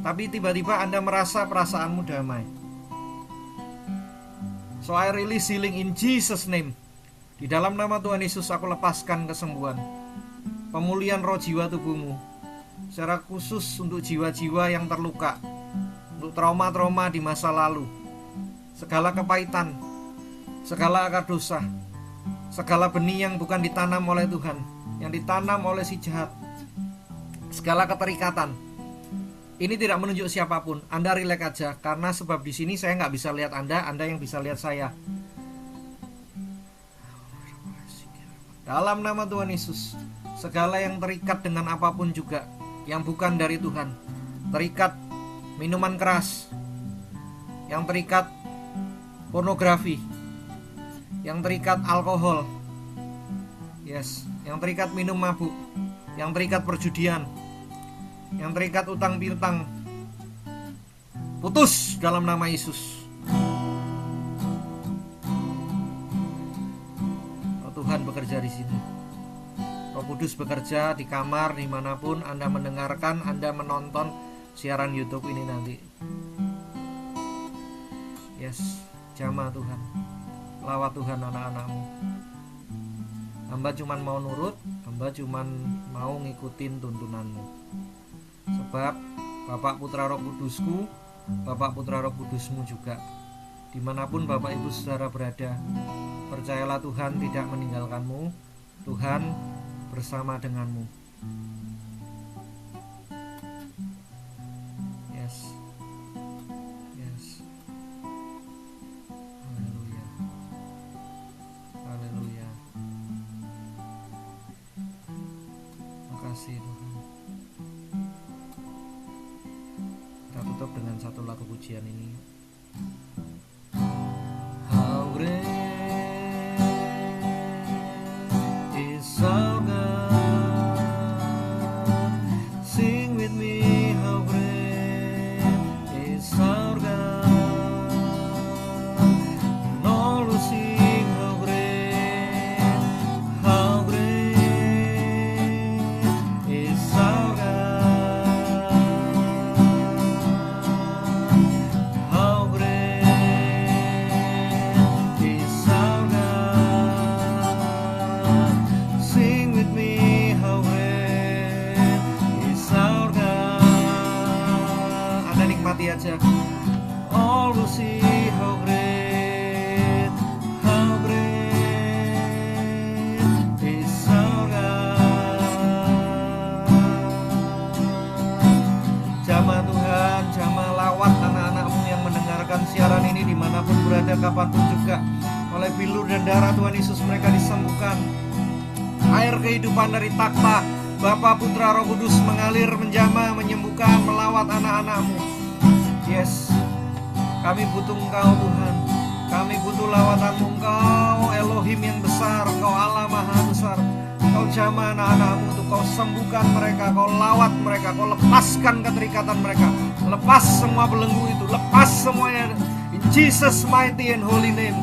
tapi tiba-tiba Anda merasa perasaanmu damai. So I release healing in Jesus name. Di dalam nama Tuhan Yesus aku lepaskan kesembuhan, pemulihan roh jiwa tubuhmu, secara khusus untuk jiwa-jiwa yang terluka, untuk trauma-trauma di masa lalu, segala kepahitan, segala akar dosa, segala benih yang bukan ditanam oleh Tuhan, yang ditanam oleh si jahat, segala keterikatan. Ini tidak menunjuk siapapun. Anda rileks aja, karena sebab di sini saya nggak bisa lihat Anda yang bisa lihat saya. Dalam nama Tuhan Yesus, segala yang terikat dengan apapun juga yang bukan dari Tuhan, terikat minuman keras, yang terikat pornografi, yang terikat alkohol, yes, yang terikat minum mabuk, yang terikat perjudian, yang terikat utang piutang, putus dalam nama Yesus. Oh, Tuhan bekerja di sini. Roh Kudus bekerja di kamar dimanapun Anda mendengarkan, Anda menonton siaran YouTube ini nanti. Yes, jamah Tuhan, lawat Tuhan anak-anakmu. Hamba cuman mau nurut, hamba cuman mau ngikutin tuntunanmu. Sebab Bapak Putra Roh Kudusku, Bapak Putra Roh Kudusmu juga. Dimanapun Bapak Ibu Saudara berada, percayalah Tuhan tidak meninggalkanmu. Tuhan bersama denganmu. Yes, yes. Haleluya, haleluya. Makasih Tuhan. Kita tutup dengan satu lagu pujian ini. How great is our God. Sing with me, how great is our God. And all who sing, how great is our God. How great is our God. Sing with me, how great is our God. Anda nikmati aja. All who see how great is our God. Jamah Tuhan, jamah lawat anak-anakmu yang mendengarkan siaran ini dimanapun berada, kapanpun juga. Oleh bilur dan darah Tuhan Yesus mereka disembuhkan. Air kehidupan dari takhta Bapa Putra Roh Kudus mengalir, menjamah, menyembuhkan, melawat anak-anakmu. Yes, kami butuh Engkau Tuhan. Kami butuh lawatanmu. Engkau Elohim yang besar, Engkau Allah Maha Besar. Kau jamah anak-anakmu untuk Kau sembuhkan mereka, Kau lawat mereka, Kau lepaskan keterikatan mereka. Lepas semua belenggu itu, lepas semuanya. In Jesus mighty and holy name.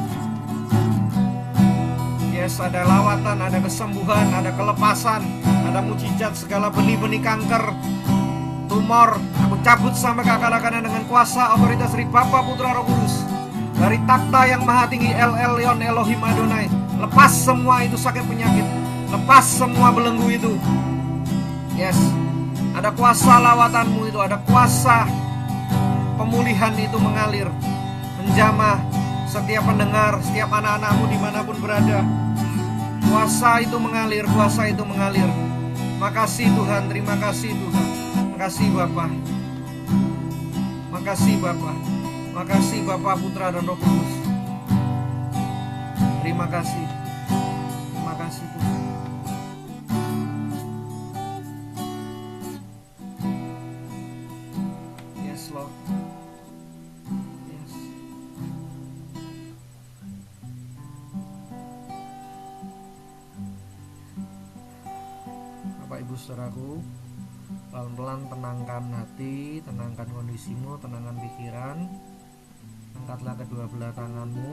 Yes, ada lawatan, ada kesembuhan, ada kelepasan, ada mujizat segala benih-benih kanker, tumor. Aku cabut sampai ke akar-akarnya dengan kuasa otoritas dari Bapa Putra Roh Kudus. Dari takhta yang maha tinggi El Elyon Elohim Adonai. Lepas semua itu sakit penyakit. Lepas semua belenggu itu. Yes, ada kuasa lawatanmu itu, ada kuasa pemulihan itu mengalir, menjamah setiap pendengar, setiap anak-anakmu dimanapun berada. Kuasa itu mengalir, kuasa itu mengalir. Makasih Tuhan, terima kasih Tuhan. Makasih Bapa. Makasih Bapa. Makasih Bapa, Putra dan Roh Kudus. Terima kasih. Terima kasih Tuhan. Yes Lord. Yes. saudaraku. Pelan-pelan tenangkan hati, tenangkan kondisimu, tenangkan pikiran. Angkatlah kedua belah tanganmu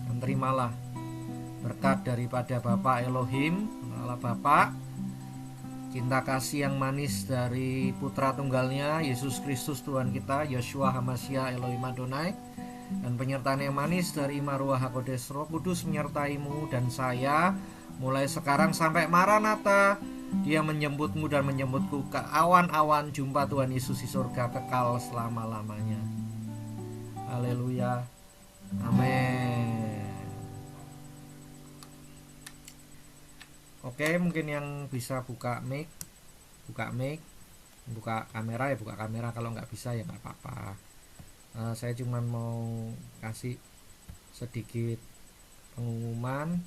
dan terimalah berkat daripada Bapa Elohim, Allah Bapa, cinta kasih yang manis dari Putra Tunggalnya Yesus Kristus Tuhan kita, Yeshua HaMashiach Elohim Adonai, dan penyertaan yang manis dari Maruah HaKodes Roh Kudus menyertaimu dan saya mulai sekarang sampai Maranatha. Dia menjemputmu dan menjemputku ke awan-awan jumpa Tuhan Yesus di surga kekal selama-lamanya. Haleluya. Amin. Oke, mungkin yang bisa buka mic, buka kamera ya buka kamera. Kalau nggak bisa ya nggak apa-apa. Saya cuma mau kasih sedikit pengumuman.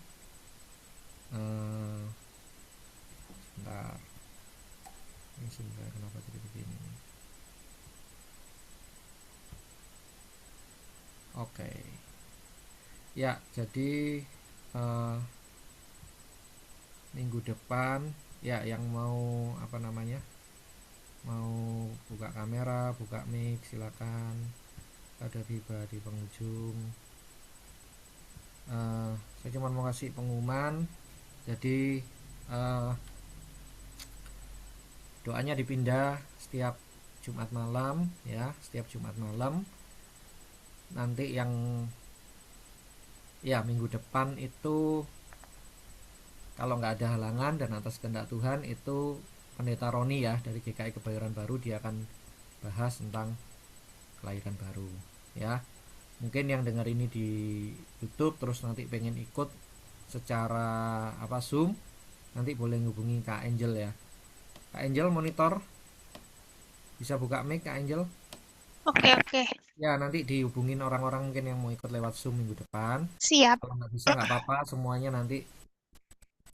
Sebentar. Ini sebentar, kenapa jadi begini? Oke. Ya, jadi minggu depan ya yang mau mau buka kamera, buka mic, silakan. Ada tiba di penghujung. Saya cuma mau kasih pengumuman. Jadi doanya dipindah setiap Jumat malam ya, setiap Jumat malam. Nanti yang ya minggu depan itu kalau nggak ada halangan dan atas kehendak Tuhan, itu Pendeta Roni ya dari GKI Kebayoran Baru, dia akan bahas tentang kelahiran baru ya. Mungkin yang dengar ini di YouTube terus nanti pengen ikut secara Zoom, nanti boleh hubungi Kak Angel ya. Kak Angel monitor, bisa buka mic Kak Angel? Oke. Ya, nanti dihubungin orang-orang mungkin yang mau ikut lewat Zoom minggu depan. Siap. Kalau nggak bisa nggak apa-apa, semuanya nanti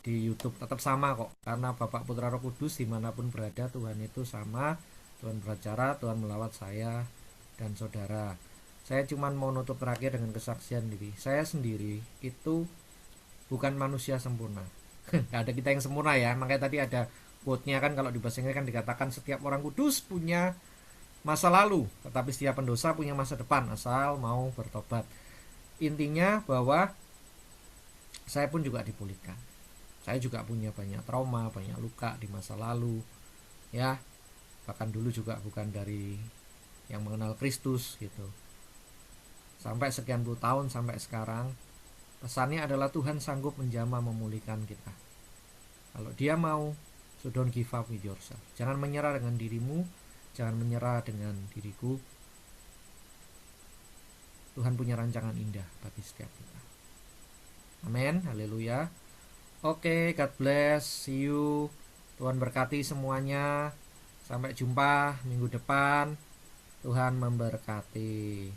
di YouTube tetap sama kok, karena Bapak Putra Roh Kudus dimanapun berada Tuhan itu sama. Tuhan berbicara, Tuhan melawat saya dan saudara. Saya cuma mau nutup terakhir dengan kesaksian diri. Saya sendiri itu bukan manusia sempurna. Gak ada kita yang sempurna ya. Makanya tadi ada quote-nya kan, kalau di bahasa Inggris kan dikatakan setiap orang kudus punya masa lalu, tetapi setiap pendosa punya masa depan asal mau bertobat. Intinya bahwa saya pun juga dipulihkan. Saya juga punya banyak trauma, banyak luka di masa lalu ya. Bahkan dulu juga bukan dari yang mengenal Kristus gitu. Sampai sekian puluh tahun sampai sekarang, pesannya adalah Tuhan sanggup menjamah memulihkan kita. Kalau Dia mau, so don't give up with yourself. Jangan menyerah dengan dirimu, jangan menyerah dengan diriku. Tuhan punya rancangan indah bagi setiap kita. Amin, haleluya. Oke, God bless, see you. Tuhan berkati semuanya. Sampai jumpa minggu depan. Tuhan memberkati.